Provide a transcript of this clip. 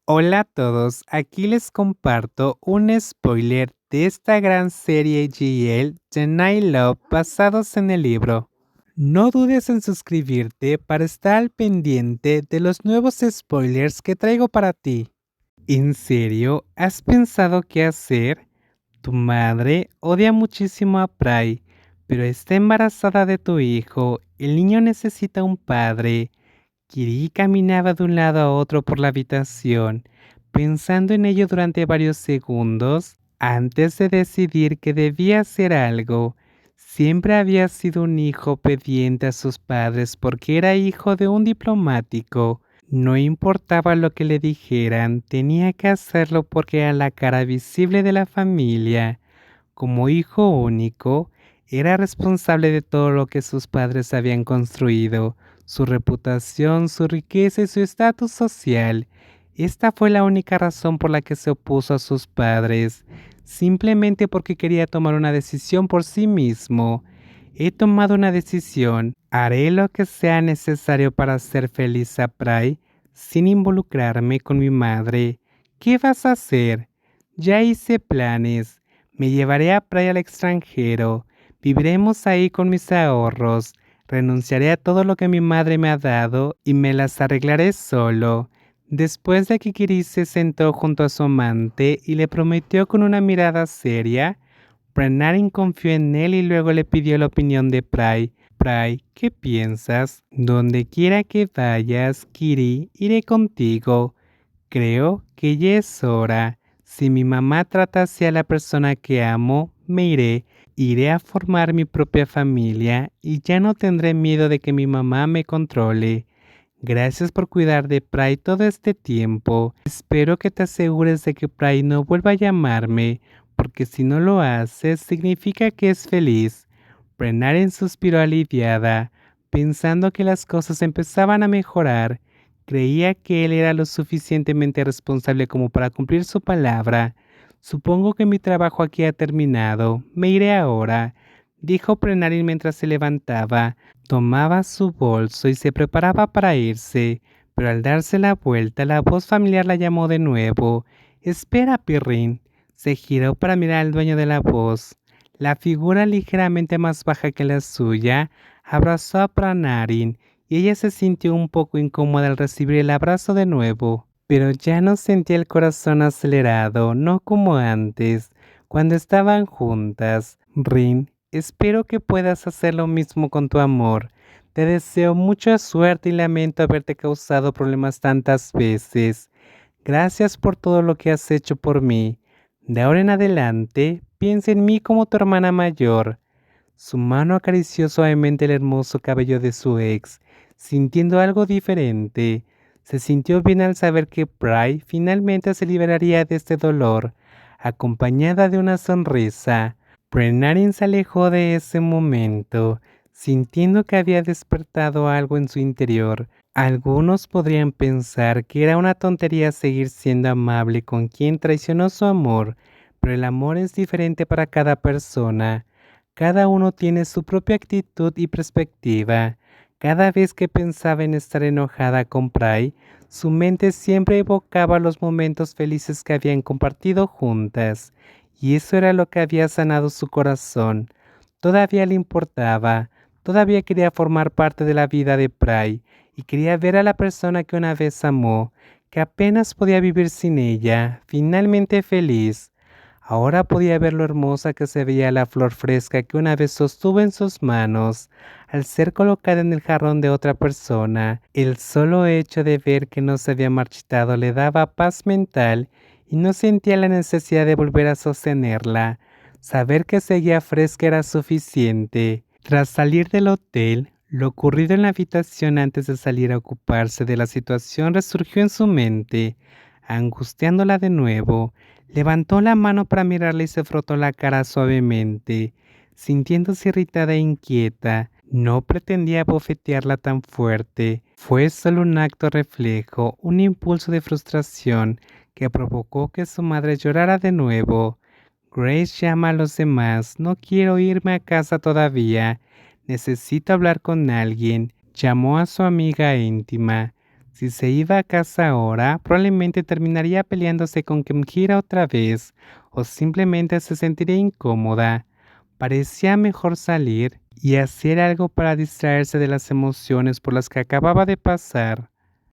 Hola a todos, aquí les comparto un spoiler de esta gran serie GL The Night Love basados en el libro. No dudes en suscribirte para estar al pendiente de los nuevos spoilers que traigo para ti. ¿En serio? ¿Has pensado qué hacer? Tu madre odia muchísimo a Pry, pero está embarazada de tu hijo. El niño necesita un padre. Kiri caminaba de un lado a otro por la habitación, pensando en ello durante varios segundos antes de decidir que debía hacer algo. Siempre había sido un hijo obediente a sus padres porque era hijo de un diplomático. No importaba lo que le dijeran, tenía que hacerlo porque era la cara visible de la familia. Como hijo único, era responsable de todo lo que sus padres habían construido, su reputación, su riqueza y su estatus social. Esta fue la única razón por la que se opuso a sus padres, simplemente porque quería tomar una decisión por sí mismo. He tomado una decisión, haré lo que sea necesario para hacer feliz a Pry sin involucrarme con mi madre. ¿Qué vas a hacer? Ya hice planes. Me llevaré a Praia al extranjero. Viviremos ahí con mis ahorros. Renunciaré a todo lo que mi madre me ha dado y me las arreglaré solo. Después de que Kiri se sentó junto a su amante y le prometió con una mirada seria, Brenarin confió en él y luego le pidió la opinión de Pry. Pry, ¿qué piensas? Donde quiera que vayas, Kiri, iré contigo. Creo que ya es hora. Si mi mamá trata así a la persona que amo, me iré. Iré a formar mi propia familia y ya no tendré miedo de que mi mamá me controle. Gracias por cuidar de Pry todo este tiempo. Espero que te asegures de que Pry no vuelva a llamarme, porque si no lo hace, significa que es feliz. Brenarin suspiró aliviada, pensando que las cosas empezaban a mejorar. Creía que él era lo suficientemente responsable como para cumplir su palabra. Supongo que mi trabajo aquí ha terminado. Me iré ahora, dijo Brenarin mientras se levantaba. Tomaba su bolso y se preparaba para irse, pero al darse la vuelta, la voz familiar la llamó de nuevo. Espera, Pirrín. Se giró para mirar al dueño de la voz. La figura ligeramente más baja que la suya abrazó a Pranarin y ella se sintió un poco incómoda al recibir el abrazo de nuevo, pero ya no sentía el corazón acelerado, no como antes, cuando estaban juntas. Rin, espero que puedas hacer lo mismo con tu amor. Te deseo mucha suerte y lamento haberte causado problemas tantas veces. Gracias por todo lo que has hecho por mí. De ahora en adelante, piensa en mí como tu hermana mayor. Su mano acarició suavemente el hermoso cabello de su ex, sintiendo algo diferente. Se sintió bien al saber que Pry finalmente se liberaría de este dolor, acompañada de una sonrisa. Brenarin se alejó de ese momento, sintiendo que había despertado algo en su interior. Algunos podrían pensar que era una tontería seguir siendo amable con quien traicionó su amor, pero el amor es diferente para cada persona. Cada uno tiene su propia actitud y perspectiva. Cada vez que pensaba en estar enojada con Pry, su mente siempre evocaba los momentos felices que habían compartido juntas, y eso era lo que había sanado su corazón. Todavía le importaba, todavía quería formar parte de la vida de Pry, y quería ver a la persona que una vez amó, que apenas podía vivir sin ella, finalmente feliz. Ahora podía ver lo hermosa que se veía la flor fresca que una vez sostuvo en sus manos. Al ser colocada en el jarrón de otra persona, el solo hecho de ver que no se había marchitado le daba paz mental y no sentía la necesidad de volver a sostenerla. Saber que seguía fresca era suficiente. Tras salir del hotel, lo ocurrido en la habitación antes de salir a ocuparse de la situación resurgió en su mente, angustiándola de nuevo. Levantó la mano para mirarla y se frotó la cara suavemente, sintiéndose irritada e inquieta. No pretendía bofetearla tan fuerte. Fue solo un acto reflejo, un impulso de frustración que provocó que su madre llorara de nuevo. Grace llama a los demás. No quiero irme a casa todavía. Necesito hablar con alguien. Llamó a su amiga íntima. Si se iba a casa ahora, probablemente terminaría peleándose con Kemjira otra vez, o simplemente se sentiría incómoda. Parecía mejor salir y hacer algo para distraerse de las emociones por las que acababa de pasar.